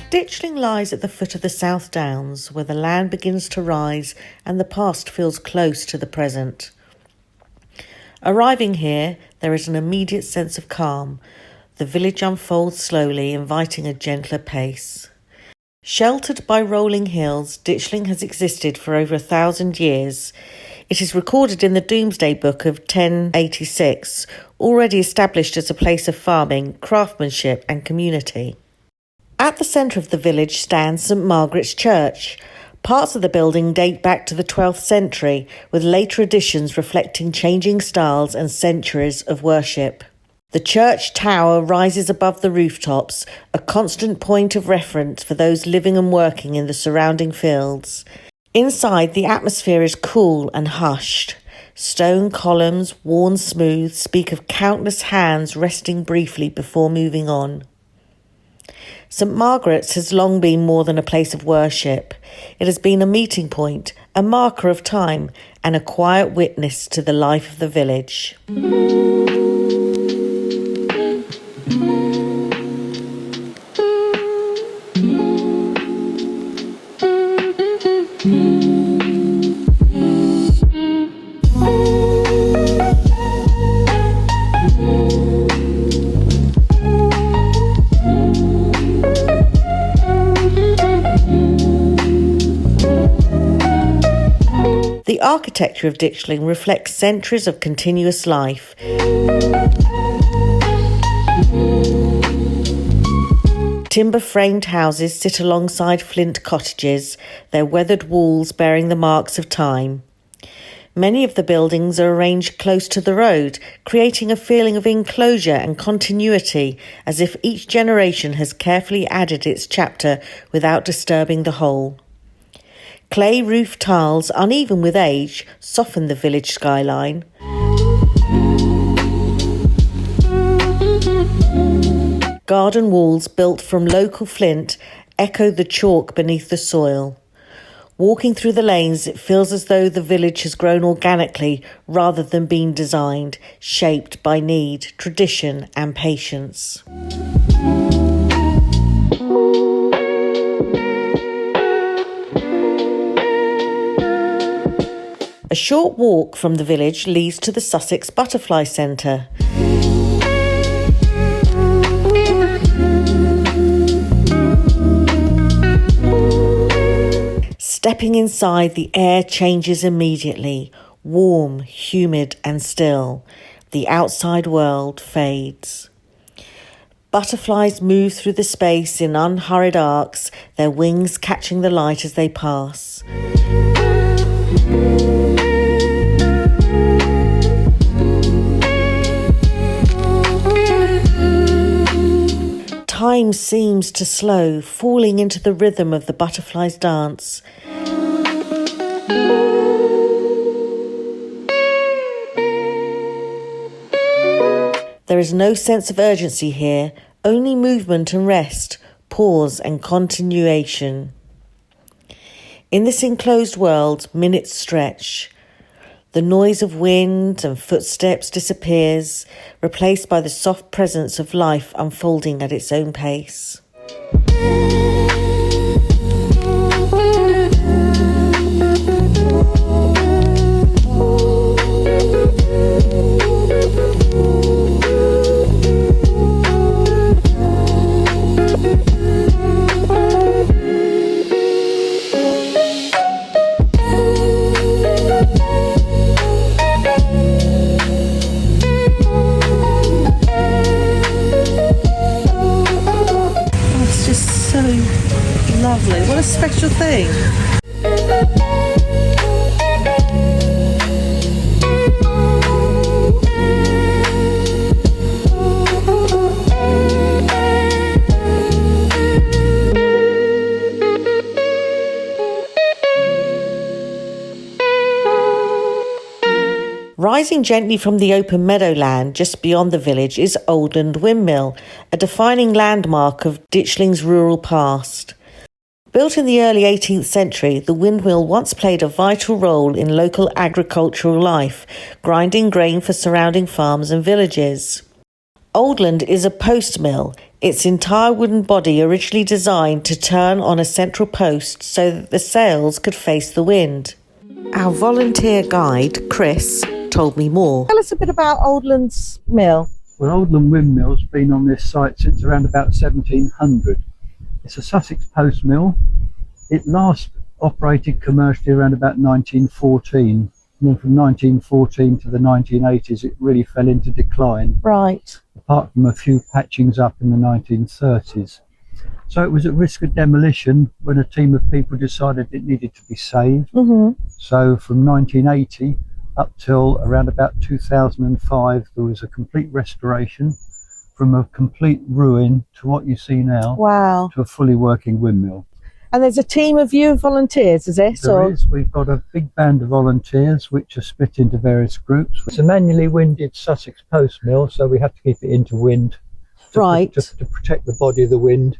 Ditchling lies at the foot of the South Downs, where the land begins to rise and the past feels close to the present. Arriving here, there is an immediate sense of calm. The village unfolds slowly, inviting a gentler pace. Sheltered by rolling hills, Ditchling has existed for over 1,000 years. It is recorded in the Domesday Book of 1086, already established as a place of farming, craftsmanship and community. At the centre of the village stands St Margaret's Church. Parts of the building date back to the 12th century, with later additions reflecting changing styles and centuries of worship. The church tower rises above the rooftops, a constant point of reference for those living and working in the surrounding fields. Inside, the atmosphere is cool and hushed. Stone columns, worn smooth, speak of countless hands resting briefly before moving on. St Margaret's has long been more than a place of worship. It has been a meeting point, a marker of time, and a quiet witness to the life of the village. The architecture of Ditchling reflects centuries of continuous life. Timber-framed houses sit alongside flint cottages, their weathered walls bearing the marks of time. Many of the buildings are arranged close to the road, creating a feeling of enclosure and continuity, as if each generation has carefully added its chapter without disturbing the whole. Clay roof tiles, uneven with age, soften the village skyline. Garden walls built from local flint echo the chalk beneath the soil. Walking through the lanes, it feels as though the village has grown organically rather than being designed, shaped by need, tradition and patience. A short walk from the village leads to the Sussex Butterfly Centre. Stepping inside, the air changes immediately. Warm, humid and still. The outside world fades. Butterflies move through the space in unhurried arcs, their wings catching the light as they pass. Time seems to slow, falling into the rhythm of the butterfly's dance. There is no sense of urgency here, only movement and rest, pause and continuation. In this enclosed world, minutes stretch. The noise of wind and footsteps disappears, replaced by the soft presence of life unfolding at its own pace. Lovely. What a special thing. Rising gently from the open meadowland just beyond the village is Oldland Mill, a defining landmark of Ditchling's rural past. Built in the early 18th century, the windmill once played a vital role in local agricultural life, grinding grain for surrounding farms and villages. Oldland is a post mill, its entire wooden body originally designed to turn on a central post so that the sails could face the wind. Our volunteer guide, Chris, told me more. Tell us a bit about Oldland's mill. Well, Oldland Windmill's been on this site since around about 1700. It's a Sussex post mill. It last operated commercially around about 1914. And then from 1914 to the 1980s, it really fell into decline. Right. Apart from a few patchings up in the 1930s. So it was at risk of demolition when a team of people decided it needed to be saved. So from 1980 up till around about 2005, there was a complete restoration from a complete ruin to what you see now. Wow. To a fully working windmill. And there's a team of you volunteers, is it? There is. We've got a big band of volunteers which are split into various groups. It's a manually winded Sussex post mill, so we have to keep it into wind to protect the body of the wind,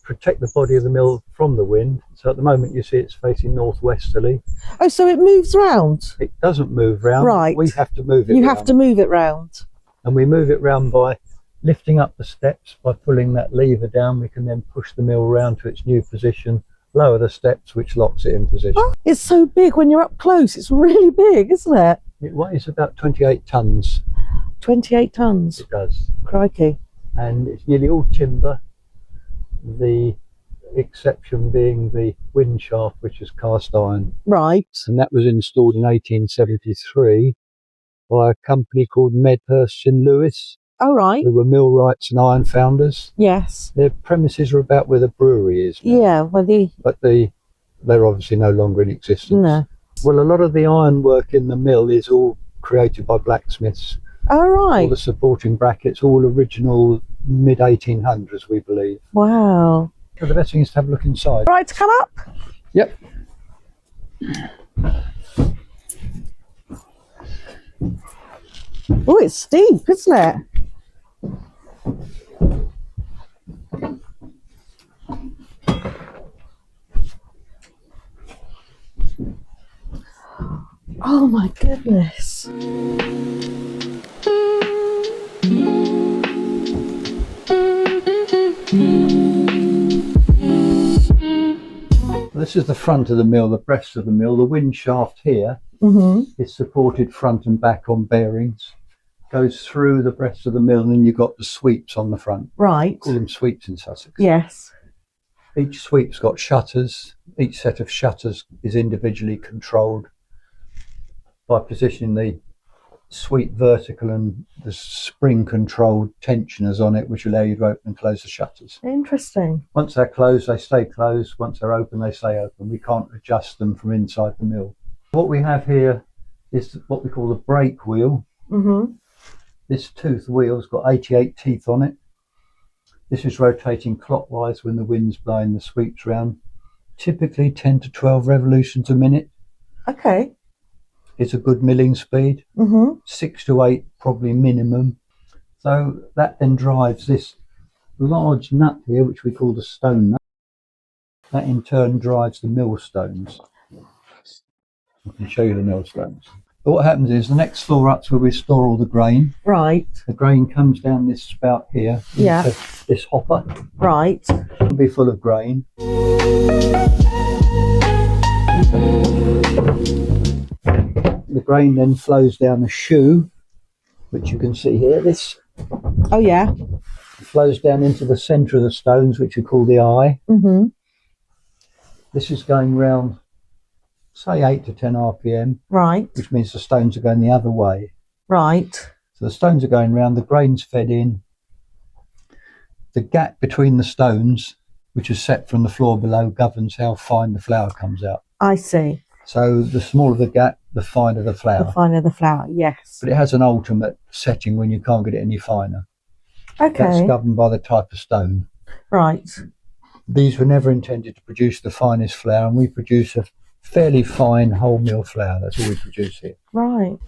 protect the body of the mill from the wind. So at the moment you see it's facing northwesterly. Oh, so it moves round? It doesn't move round. Right. We have to move it You round. have to move it round. And we move it round by lifting up the steps. By pulling that lever down, we can then push the mill round to its new position, lower the steps, which locks it in position. Oh, it's so big when you're up close. It's really big, isn't it? It weighs about 28 tonnes. 28 tonnes? It does. Crikey. And it's nearly all timber, the exception being the wind shaft, which is cast iron. Right. And that was installed in 1873 by a company called Medhurst and Lewis. Oh, right. They were millwrights and iron founders. Yes. Their premises are about where the brewery is now. Yeah, well, But they're obviously no longer in existence. No. Well, a lot of the ironwork in the mill is all created by blacksmiths. Oh, right. All the supporting brackets, all original mid-1800s, we believe. Wow. So the best thing is to have a look inside. Right to come up? Yep. Oh, it's steep, isn't it? Oh my goodness. This is the front of the mill, the breast of the mill. The wind shaft here is supported front and back on bearings. Goes through the breast of the mill, and then you've got the sweeps on the front. Right. Call them sweeps in Sussex. Yes. Each sweep's got shutters. Each set of shutters is individually controlled by positioning the sweep vertical and the spring controlled tensioners on it, which allow you to open and close the shutters. Interesting. Once they're closed, they stay closed. Once they're open, they stay open. We can't adjust them from inside the mill. What we have here is what we call the brake wheel. This toothed wheel's got 88 teeth on it. This is rotating clockwise when the wind's blowing the sweeps round. Typically 10 to 12 revolutions a minute. Okay. It's a good milling speed. 6 to 8 probably minimum. So that then drives this large nut here, which we call the stone nut. That in turn drives the millstones. I can show you the millstones. But what happens is the next floor up's where we store all the grain. Right. The grain comes down this spout here into this hopper. Right. It'll be full of grain. The grain then flows down the shoe, which you can see here. This Oh, yeah. flows down into the centre of the stones, which we call the eye. This is going round, say 8 to 10 RPM. Right. Which means the stones are going the other way. Right. So the stones are going round, the grain's fed in. The gap between the stones, which is set from the floor below, governs how fine the flour comes out. I see. So the smaller the gap, the finer the flour. The finer the flour, yes. But it has an ultimate setting when you can't get it any finer. Okay. That's governed by the type of stone. Right. These were never intended to produce the finest flour, and we produce a fairly fine wholemeal flour. That's all we produce here. Right.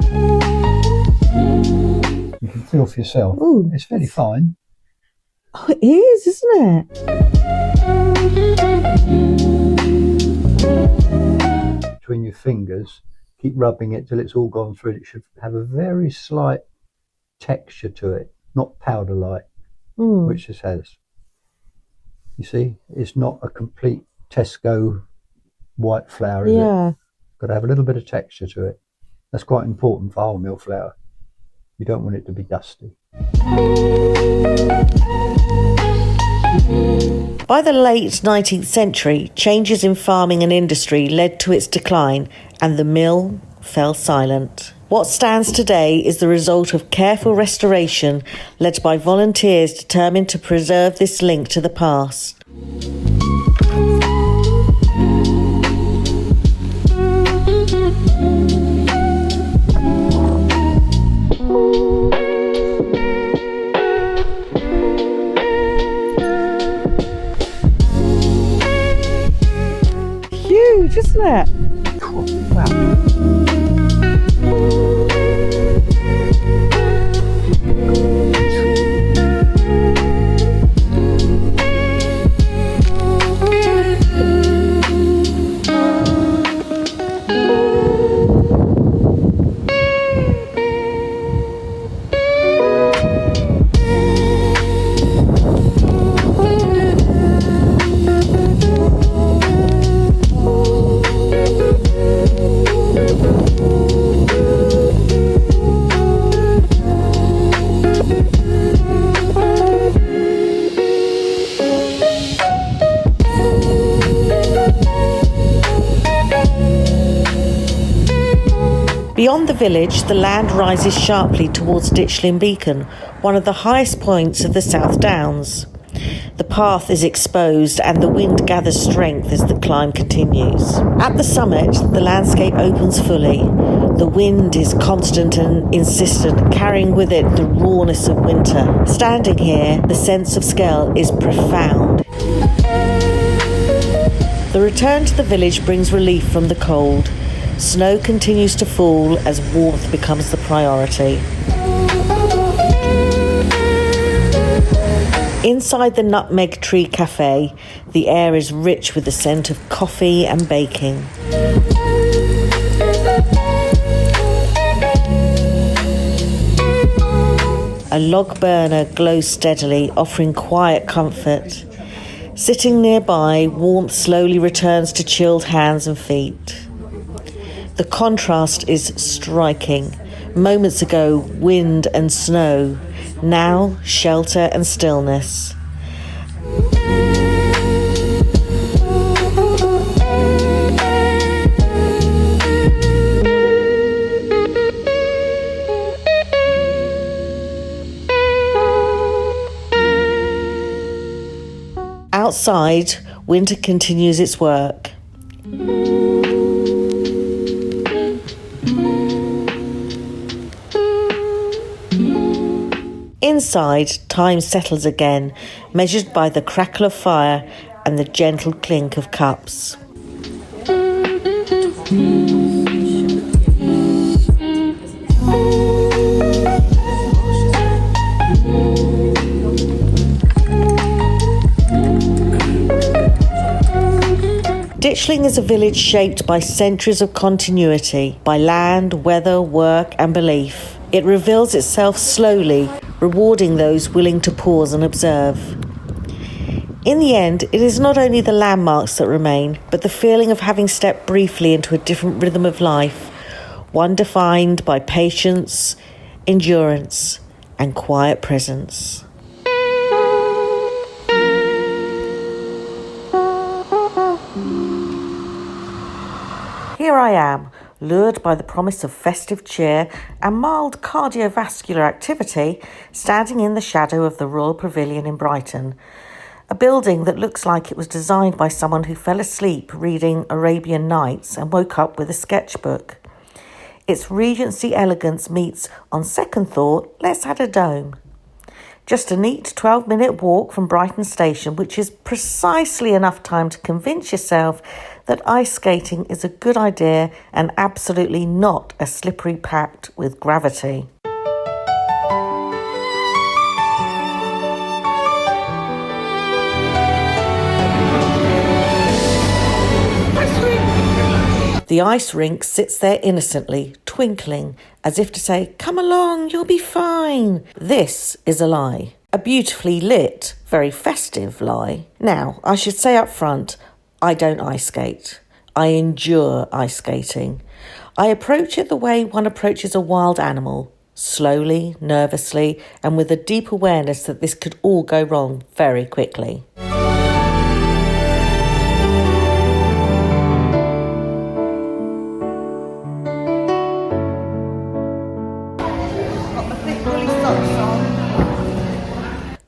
You can feel for yourself. Ooh, it's fairly fine. Oh, it is, isn't it? Between your fingers, keep rubbing it till it's all gone through. It should have a very slight texture to it. not powder-like, which this has. You see, it's not a complete Tesco white flour, is it? Got to have a little bit of texture to it. That's quite important for wholemeal flour. You don't want it to be dusty. By the late 19th century, changes in farming and industry led to its decline, and the mill fell silent. What stands today is the result of careful restoration led by volunteers determined to preserve this link to the past. Huge, isn't it? Wow. Beyond the village, the land rises sharply towards Ditchling Beacon, one of the highest points of the South Downs. The path is exposed and the wind gathers strength as the climb continues. At the summit, the landscape opens fully. The wind is constant and insistent, carrying with it the rawness of winter. Standing here, the sense of scale is profound. The return to the village brings relief from the cold. Snow continues to fall as warmth becomes the priority. Inside the Nutmeg Tree Cafe, the air is rich with the scent of coffee and baking. A log burner glows steadily, offering quiet comfort. Sitting nearby, warmth slowly returns to chilled hands and feet. The contrast is striking. Moments ago, wind and snow. Now, shelter and stillness. Outside, winter continues its work. Inside, time settles again, measured by the crackle of fire and the gentle clink of cups. Ditchling is a village shaped by centuries of continuity, by land, weather, work and belief. It reveals itself slowly, rewarding those willing to pause and observe. In the end, it is not only the landmarks that remain, but the feeling of having stepped briefly into a different rhythm of life, one defined by patience, endurance, and quiet presence. Here I am, lured by the promise of festive cheer and mild cardiovascular activity, standing in the shadow of the Royal Pavilion in Brighton, a building that looks like it was designed by someone who fell asleep reading Arabian Nights and woke up with a sketchbook. Its Regency elegance meets, on second thought, let's add a dome. Just a neat 12-minute walk from Brighton Station, which is precisely enough time to convince yourself that ice skating is a good idea and absolutely not a slippery pact with gravity. The ice rink sits there innocently, twinkling, as if to say, "Come along, you'll be fine." This is a lie. A beautifully lit, very festive lie. Now, I should say up front, I don't ice skate. I endure ice skating. I approach it the way one approaches a wild animal, slowly, nervously, and with a deep awareness that this could all go wrong very quickly.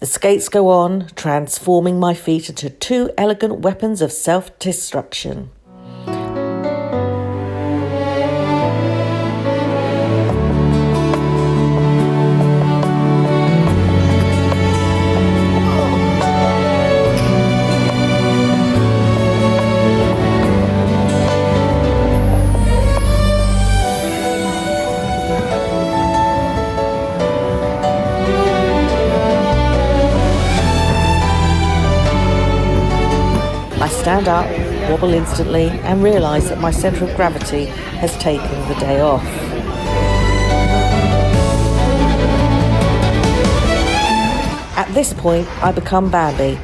The skates go on, transforming my feet into two elegant weapons of self-destruction. I stand up, wobble instantly, and realise that my centre of gravity has taken the day off. At this point, I become Bambi.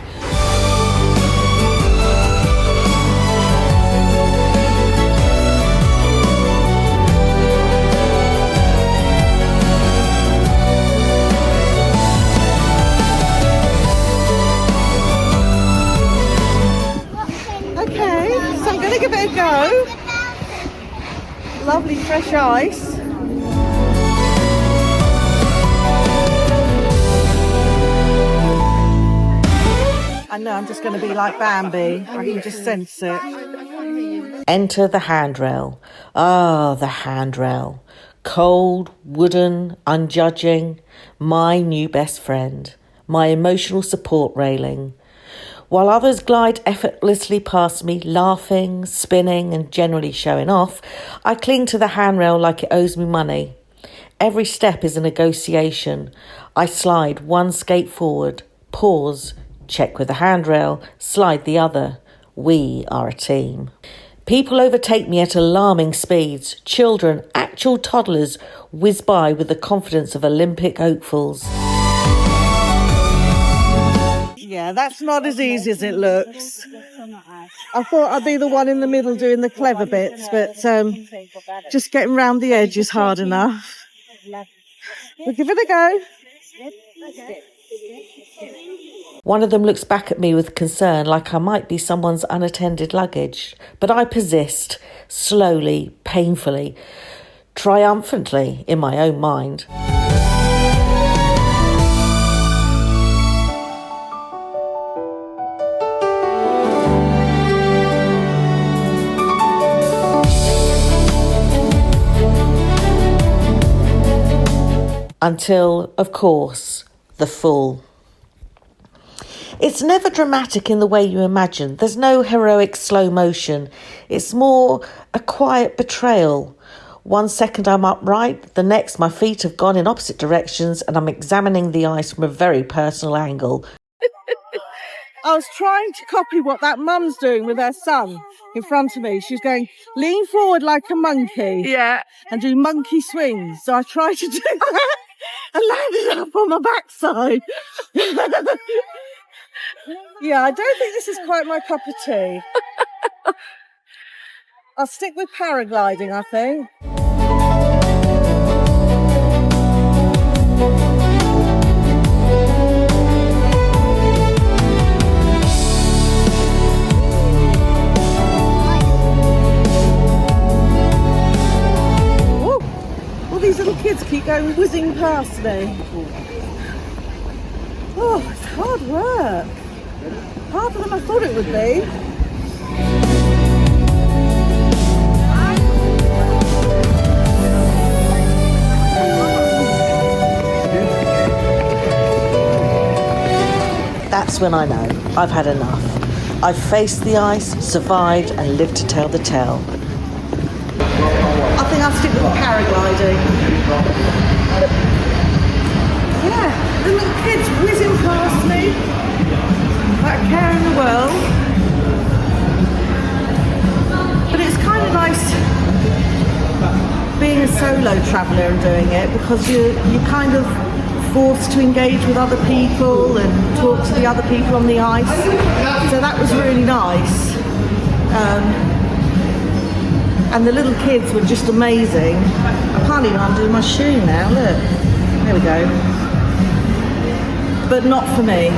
Give it a go. Lovely fresh ice. I know I'm just going to be like Bambi. I can just sense it. Enter the handrail. Ah, the handrail. Cold, wooden, unjudging. My new best friend. My emotional support railing. While others glide effortlessly past me, laughing, spinning, and generally showing off, I cling to the handrail like it owes me money. Every step is a negotiation. I slide one skate forward, pause, check with the handrail, slide the other. We are a team. People overtake me at alarming speeds. Children, actual toddlers, whiz by with the confidence of Olympic hopefuls. Yeah, that's not as easy as it looks. I thought I'd be the one in the middle doing the clever bits, but just getting round the edge is hard enough. We'll give it a go. One of them looks back at me with concern, like I might be someone's unattended luggage. But I persist, slowly, painfully, triumphantly in my own mind. Until, of course, the fall. It's never dramatic in the way you imagine. There's no heroic slow motion. It's more a quiet betrayal. 1 second I'm upright, the next my feet have gone in opposite directions and I'm examining the ice from a very personal angle. I was trying to copy what that mum's doing with her son in front of me. She's going, lean forward like a monkey. Yeah. And do monkey swings. So I tried to do that and landed up on my backside. Yeah, I don't think this is quite my cup of tea. I'll stick with paragliding, I think. These little kids keep going whizzing past me. Oh, it's hard work. Harder than I thought it would be. That's when I know I've had enough. I've faced the ice, survived, and lived to tell the tale. I think I'll stick with the paragliding. Yeah, the little kids whizzing past me. Without a care in the world. But it's kind of nice being being a solo traveller and doing it, because you're kind of forced to engage with other people and talk to the other people on the ice. So that was really nice. And the little kids were just amazing. I can't even undo my shoe now, look. There we go. But not for me.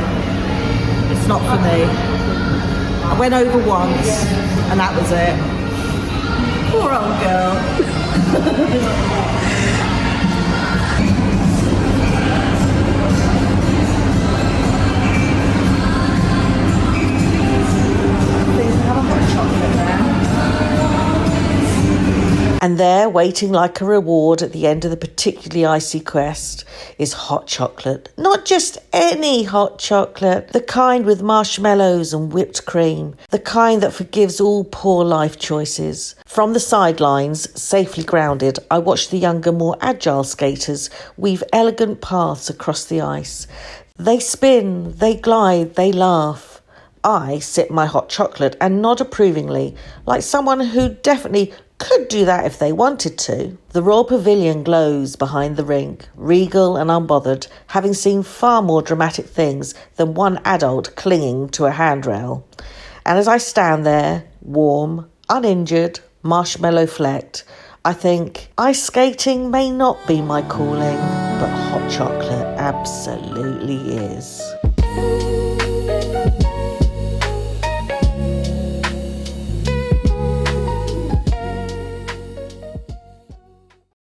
It's not for me. I went over once and that was it. Poor old girl. And there, waiting like a reward at the end of the particularly icy quest, is hot chocolate. Not just any hot chocolate, the kind with marshmallows and whipped cream, the kind that forgives all poor life choices. From the sidelines, safely grounded, I watch the younger, more agile skaters weave elegant paths across the ice. They spin, they glide, they laugh. I sip my hot chocolate and nod approvingly, like someone who definitely could do that if they wanted to. The Royal Pavilion glows behind the rink, regal and unbothered, having seen far more dramatic things than one adult clinging to a handrail. And as I stand there, warm, uninjured, marshmallow flecked, I think ice skating may not be my calling, but hot chocolate absolutely is.